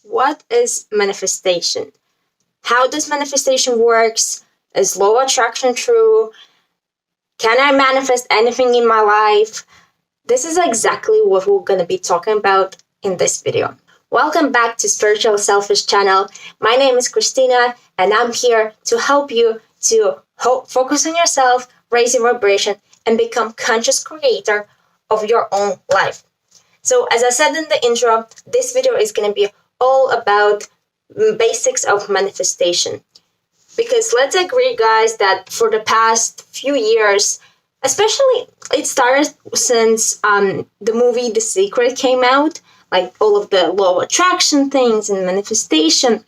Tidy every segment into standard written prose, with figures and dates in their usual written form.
What is manifestation? How does manifestation works? Is law of attraction true? Can I manifest anything in my life? This is exactly what we're going to be talking about in this video. Welcome back to Spiritual Selfish channel. My name is Christina and I'm here to help you to focus on yourself, raise your vibration, and become conscious creator of your own life. So as I said in the intro, this video is going to be all about basics of manifestation. Because let's agree, guys, that for the past few years, especially it started since the movie The Secret came out, like all of the law of attraction things and manifestation,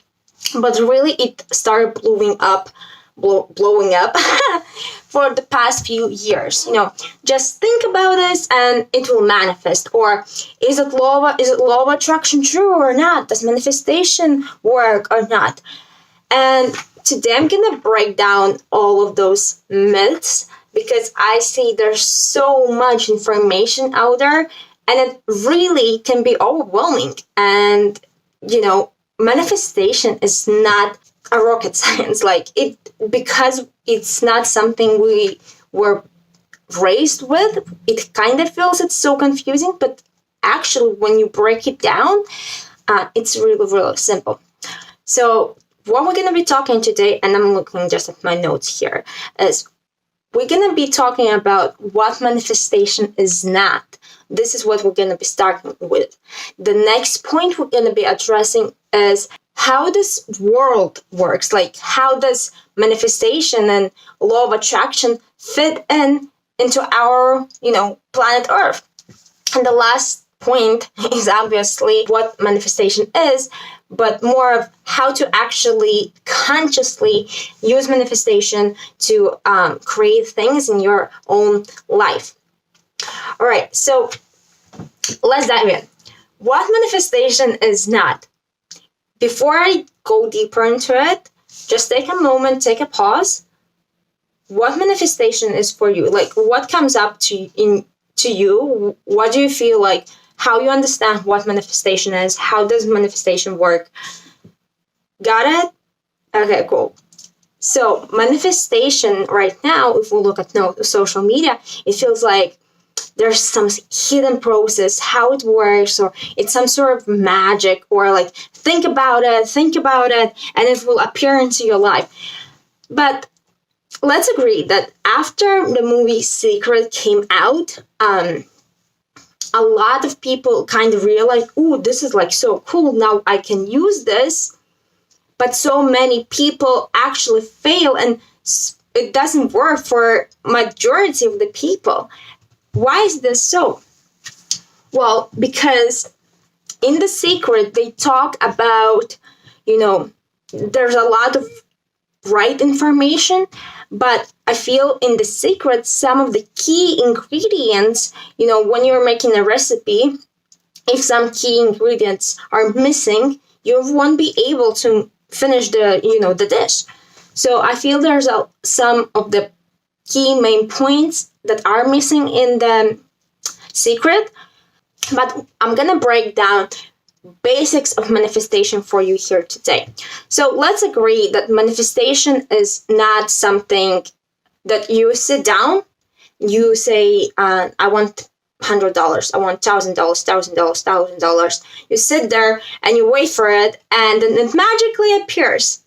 but really it started blowing up for the past few years. Just think about this and it will manifest. Or is it law of attraction true or not? Does manifestation work or not? And today I'm gonna break down all of those myths because I see there's so much information out there and it really can be overwhelming. And manifestation is not a rocket science, because it's not something we were raised with. It kind of feels it's so confusing, but actually when you break it down, it's really simple. So what we're going to be talking today, and I'm looking just at my notes here, is we're going to be talking about what manifestation is not. This is what we're going to be starting with. The next point we're going to be addressing is how this world works. How does manifestation and law of attraction fit into our, planet Earth? And the last point is obviously what manifestation is, but more of how to actually consciously use manifestation to create things in your own life. All right, so let's dive in. What manifestation is not? Before I go deeper into it, just take a moment, take a pause. What manifestation is for you? What comes up to you? What do you feel like? How you understand what manifestation is? How does manifestation work? Got it? Okay, cool. So manifestation right now, if we look at social media, it feels like there's some hidden process, how it works, or it's some sort of magic, or think about it, and it will appear into your life. But let's agree that after the movie Secret came out, a lot of people kind of realized, ooh, this is so cool, now I can use this. But so many people actually fail and it doesn't work for majority of the people. Why is this so? Well, because in The Secret, they talk about, there's a lot of right information, but I feel in The Secret, some of the key ingredients, when you're making a recipe, if some key ingredients are missing, you won't be able to finish the dish. So I feel there's some of the key main points that are missing in The Secret, but I'm gonna break down basics of manifestation for you here today. So let's agree that manifestation is not something that you sit down, you say, I want $100, I want $1,000. You sit there and you wait for it, and then it magically appears.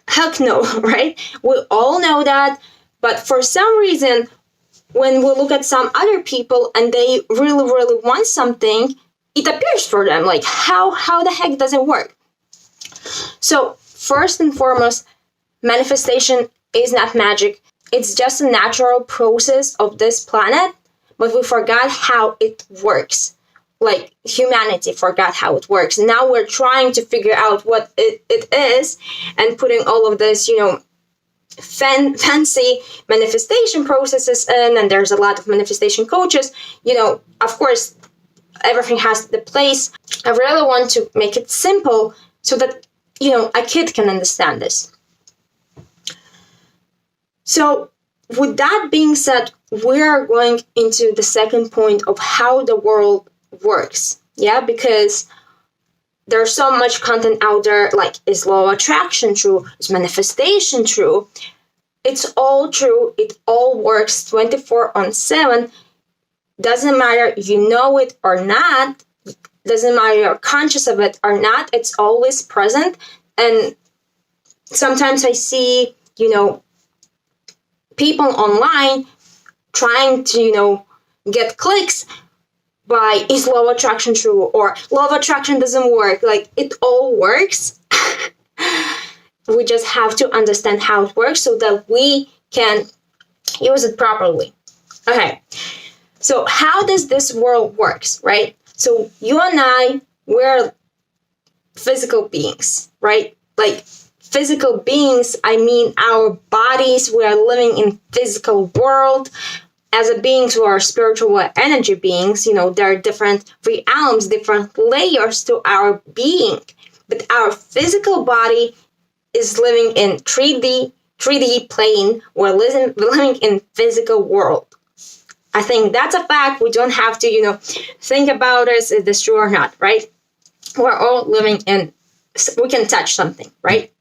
Heck no, right? We all know that, but for some reason, when we look at some other people and they really want something, it appears for them. How the heck does it work? So first and foremost, manifestation is not magic. It's just a natural process of this planet, but we forgot how it works. Humanity forgot how it works. Now we're trying to figure out what it is and putting all of this, fancy manifestation processes in, and there's a lot of manifestation coaches. Of course, everything has the place. I really want to make it simple so that a kid can understand this. So with that being said, we are going into the second point of how the world works. Yeah, because there's so much content out there, like, is law of attraction true? Is manifestation true? It's all true. It all works 24/7. Doesn't matter if you know it or not. Doesn't matter you're conscious of it or not. It's always present. And sometimes I see, people online trying to, get clicks by, is law of attraction true? Or law of attraction doesn't work. Like, it all works. We just have to understand how it works so that we can use it properly. Okay, so how does this world works, right? So you and I, we're physical beings, right? Like, physical beings, I mean our bodies, we are living in physical world. As a beings who are spiritual energy beings, there are different realms, different layers to our being. But our physical body is living in 3D plane. We're living in physical world. I think that's a fact. We don't have to, think about it, is this true or not, right? We're all living in, we can touch something, right?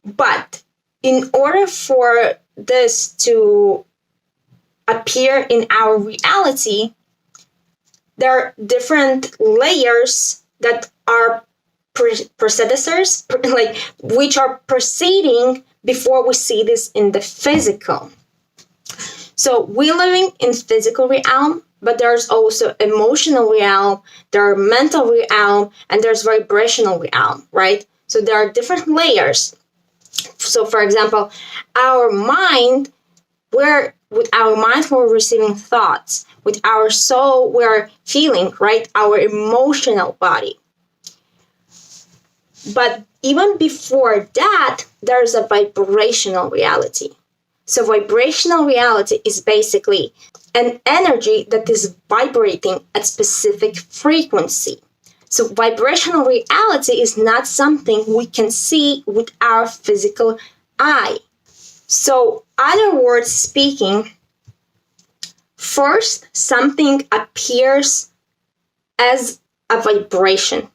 But in order for this to appear in our reality, there are different layers that are predecessors, like, which are preceding before we see this in the physical. So we're living in physical realm, but there's also emotional realm, there are mental realm, and there's vibrational realm, right? So there are different layers. So for example, our mind, with our mind, we're receiving thoughts. With our soul, we're feeling, right? Our emotional body. But even before that, there's a vibrational reality. So vibrational reality is basically an energy that is vibrating at specific frequency. So vibrational reality is not something we can see with our physical eye. So, other words speaking, first, something appears as a vibration.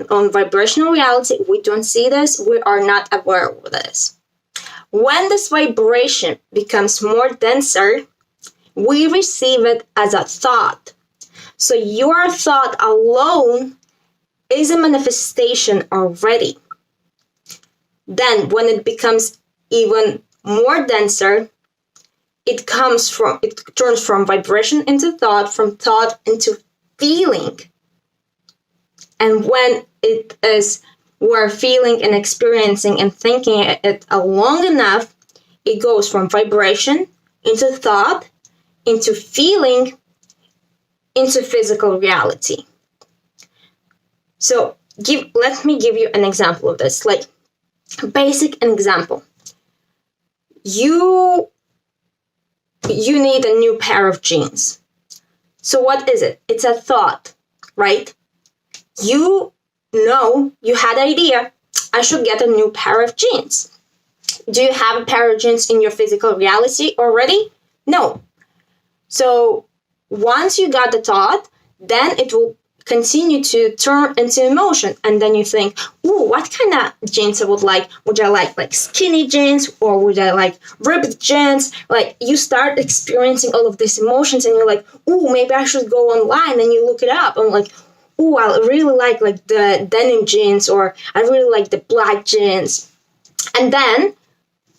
On vibrational reality, we don't see this, we are not aware of this. When this vibration becomes more denser, we receive it as a thought. So your thought alone is a manifestation already. Then when it becomes even more denser, it turns from vibration into thought, from thought into feeling. And when it is, we're feeling and experiencing and thinking it long enough, it goes from vibration into thought, into feeling, into physical reality. So let me give you an example of this, like basic example. You need a new pair of jeans. So what is it? It's a thought, right? You had an idea, I should get a new pair of jeans. Do you have a pair of jeans in your physical reality already? No. So once you got the thought, then it will continue to turn into emotion, and then you think, ooh, what kind of jeans I would like? Would I like skinny jeans, or would I like ripped jeans? Like, you start experiencing all of these emotions, and you're like, ooh, maybe I should go online, and you look it up, and like, ooh, I really like the denim jeans, or I really like the black jeans. And then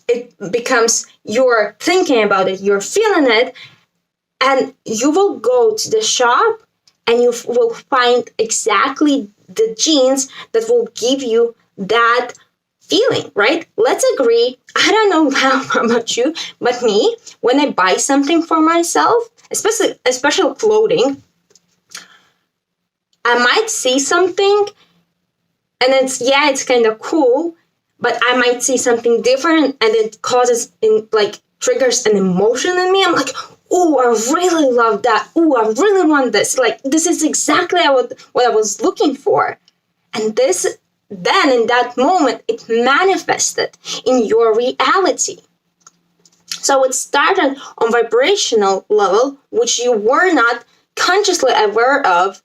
it becomes, you're thinking about it, you're feeling it, and you will go to the shop and you will find exactly the jeans that will give you that feeling, right? Let's agree. I don't know how about you, but me, when I buy something for myself, especially clothing, I might see something and it's kind of cool, but I might see something different and it triggers an emotion in me. I'm like, oh, I really love that. Oh, I really want this. Like, this is exactly what I was looking for. And then in that moment, it manifested in your reality. So it started on vibrational level, which you were not consciously aware of.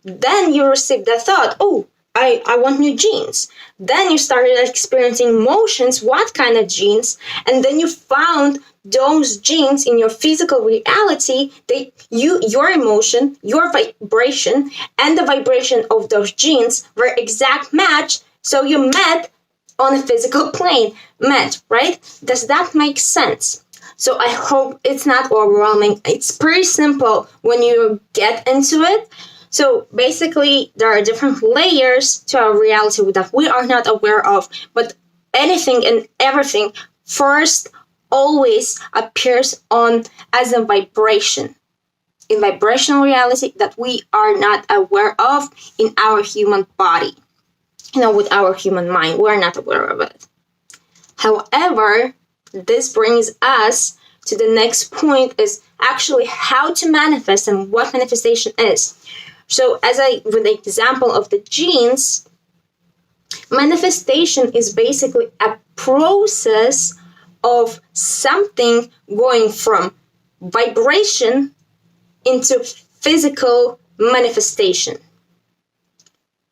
Then you received that thought, oh, I want new jeans. Then you started experiencing emotions, what kind of jeans, and then you found those jeans in your physical reality. Your emotion, your vibration, and the vibration of those jeans were exact match. So you met on a physical plane. Met, right? Does that make sense? So I hope it's not overwhelming. It's pretty simple when you get into it. So basically, there are different layers to our reality that we are not aware of, but anything and everything first always appears on as a vibration, in vibrational reality that we are not aware of in our human body, with our human mind. We're not aware of it. However, this brings us to the next point, is actually how to manifest and what manifestation is. So with the example of the jeans, manifestation is basically a process of something going from vibration into physical manifestation,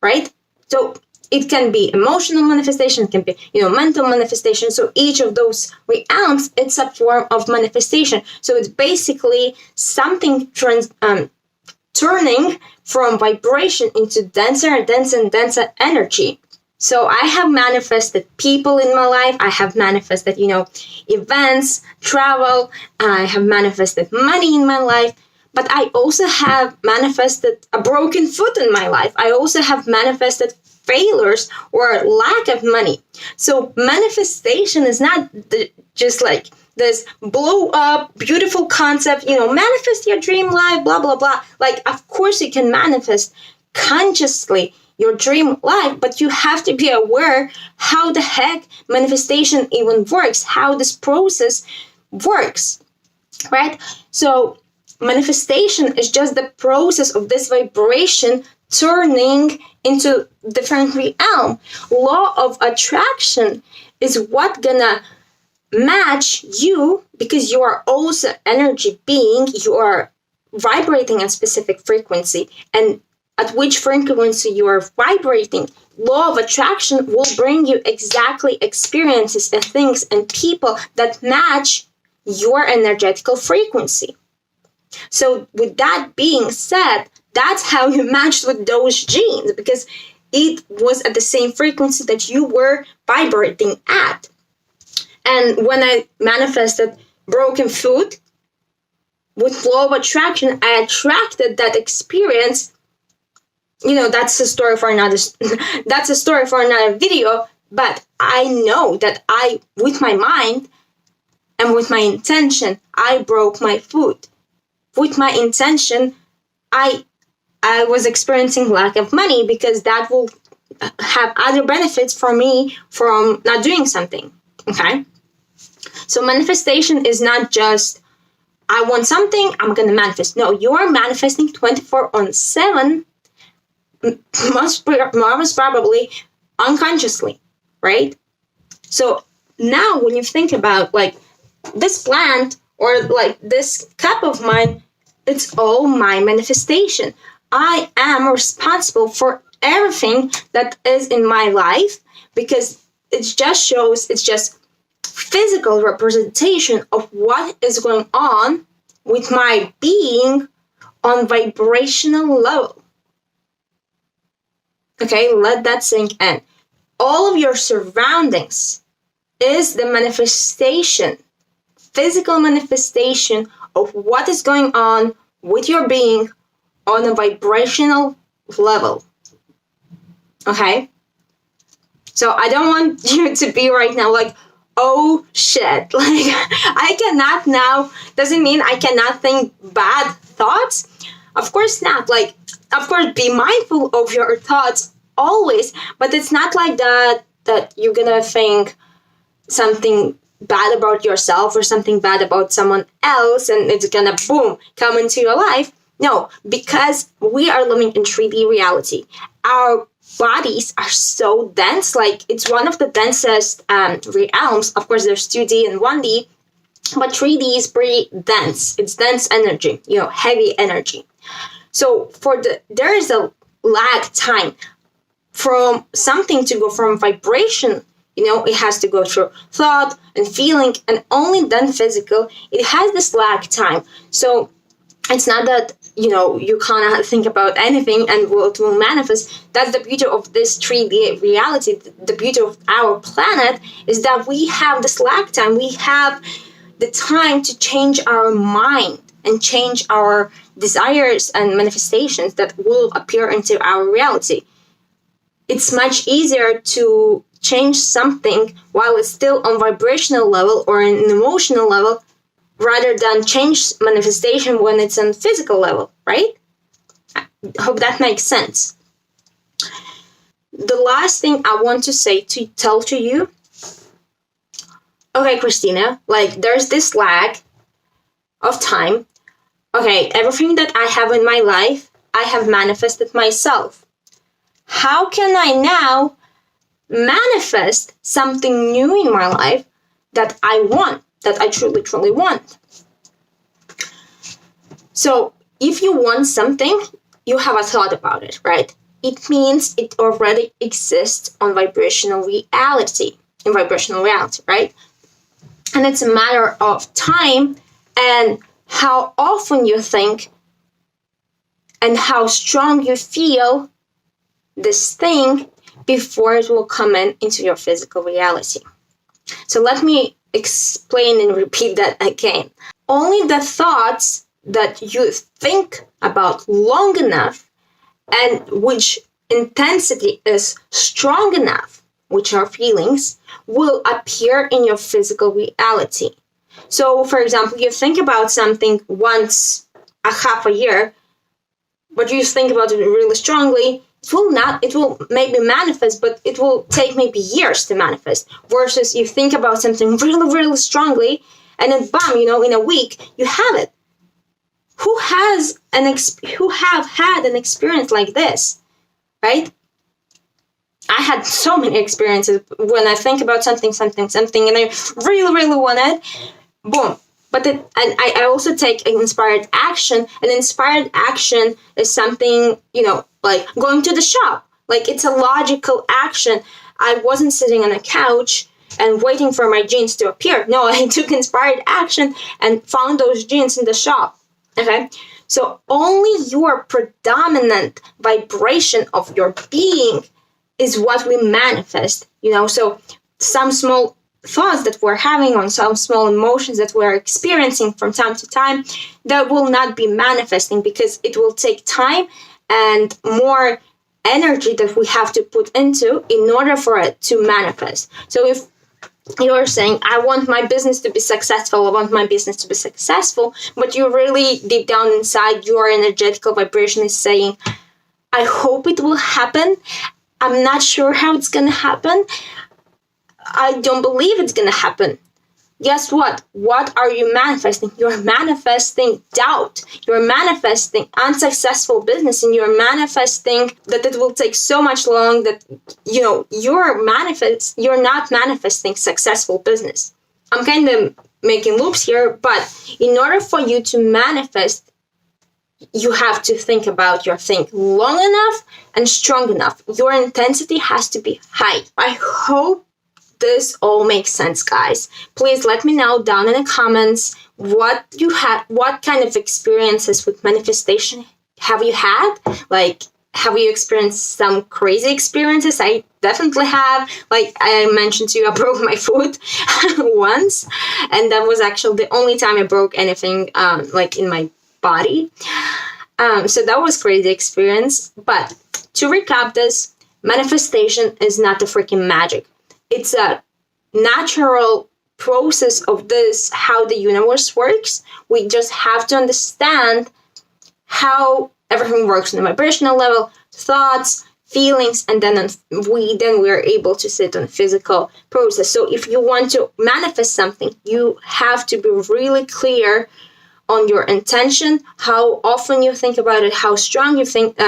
right? So it can be emotional manifestation, it can be mental manifestation. So each of those realms, it's a form of manifestation. So it's basically something turning from vibration into denser and denser and denser energy. So I have manifested people in my life. I have manifested, events, travel. I have manifested money in my life. But I also have manifested a broken foot in my life. I also have manifested failures or lack of money. So manifestation is not just like this blow up, beautiful concept, manifest your dream life, blah, blah, blah. Like, of course you can manifest consciously your dream life, but you have to be aware how the heck manifestation even works, how this process works, right? So manifestation is just the process of this vibration turning into different realm. Law of attraction is what gonna match you, because you are also energy being. You are vibrating at specific frequency, and at which frequency you are vibrating, law of attraction will bring you exactly experiences and things and people that match your energetical frequency. So with that being said, that's how you matched with those genes, because it was at the same frequency that you were vibrating at. And when I manifested broken foot, with law of attraction, I attracted that experience. That's a story for another. That's a story for another video. But I know that with my mind and with my intention, I broke my foot. With my intention, I was experiencing lack of money, because that will have other benefits for me from not doing something. Okay. So manifestation is not just, I want something, I'm going to manifest. No, you are manifesting 24/7, most probably unconsciously, right? So now when you think about like this plant or like this cup of mine, it's all my manifestation. I am responsible for everything that is in my life, because it's just physical representation of what is going on with my being on vibrational level. Okay, let that sink in. All of your surroundings is the manifestation, physical manifestation of what is going on with your being on a vibrational level. Okay? So I don't want you to be right now like, oh shit, like I cannot now, doesn't mean I cannot think bad thoughts. Of course not. Like, of course, be mindful of your thoughts always, but it's not like that you're gonna think something bad about yourself or something bad about someone else and it's gonna boom come into your life. No, because we are living in 3D reality. Our bodies are so dense, like it's one of the densest realms. Of course, there's 2D and 1D, but 3D is pretty dense. It's dense energy, heavy energy. So there is a lag time from something to go from vibration, it has to go through thought and feeling and only then physical. It has this lag time. So it's not that, you cannot think about anything and it will manifest. That's the beauty of this 3D reality. The beauty of our planet is that we have this lag time. We have the time to change our mind and change our desires and manifestations that will appear into our reality. It's much easier to change something while it's still on vibrational level or an emotional level rather than change manifestation when it's on physical level, right? I hope that makes sense. The last thing I want to tell to you, okay, Christina, there's this lag of time. Okay, everything that I have in my life, I have manifested myself. How can I now manifest something new in my life that I want, that I truly, truly want? So if you want something, you have a thought about it, right? It means it already exists on vibrational reality, right? And it's a matter of time and how often you think and how strong you feel this thing before it will come into your physical reality. So let me explain and repeat that again. Only the thoughts that you think about long enough and which intensity is strong enough, which are feelings, will appear in your physical reality. So, for example, you think about something once a half a year, but you think about it really strongly, it will maybe manifest, but it will take maybe years to manifest. Versus you think about something really, really strongly, and then bam, in a week, you have it. Who have had an experience like this, right? I had so many experiences when I think about something, and I really, really want it. Boom. But I also take an inspired action. An inspired action is something, like going to the shop. Like, it's a logical action. I wasn't sitting on a couch and waiting for my jeans to appear. No, I took inspired action and found those jeans in the shop. Okay? So only your predominant vibration of your being is what we manifest, So some small thoughts that we're having on some small emotions that we're experiencing from time to time, that will not be manifesting because it will take time and more energy that we have to put into in order for it to manifest. So if you're saying, I want my business to be successful, but you really deep down inside, your energetical vibration is saying, I hope it will happen. I'm not sure how it's going to happen. I don't believe it's going to happen. Guess what? What are you manifesting? You're manifesting doubt. You're manifesting unsuccessful business, and you're manifesting that it will take so much long that, you're not manifesting successful business. I'm kind of making loops here, but in order for you to manifest, you have to think about your thing long enough and strong enough. Your intensity has to be high. I hope this all makes sense, guys. Please let me know down in the comments what kind of experiences with manifestation have you had? Have you experienced some crazy experiences? I definitely have. Like I mentioned to you, I broke my foot once, and that was actually the only time I broke anything in my body. So that was crazy experience. But to recap this, manifestation is not the freaking magic. It's a natural process of this, how the universe works. We just have to understand how everything works on the vibrational level, thoughts, feelings, and then we're able to sit on a physical process. So if you want to manifest something, you have to be really clear on your intention, how often you think about it, how strong you think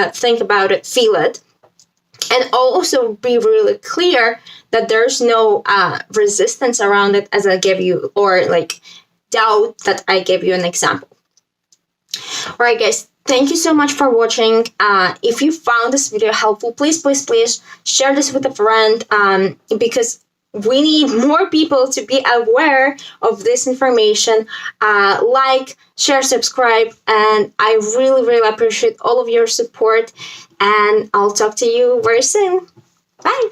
about it, feel it, and also be really clear that there's no resistance around it, as I gave you, or doubt that I gave you an example. All right, guys, Thank you so much for watching. If you found this video helpful, please share this with a friend, because we need more people to be aware of this information. Like, share, subscribe, and I really appreciate all of your support. And I'll talk to you very soon. Bye.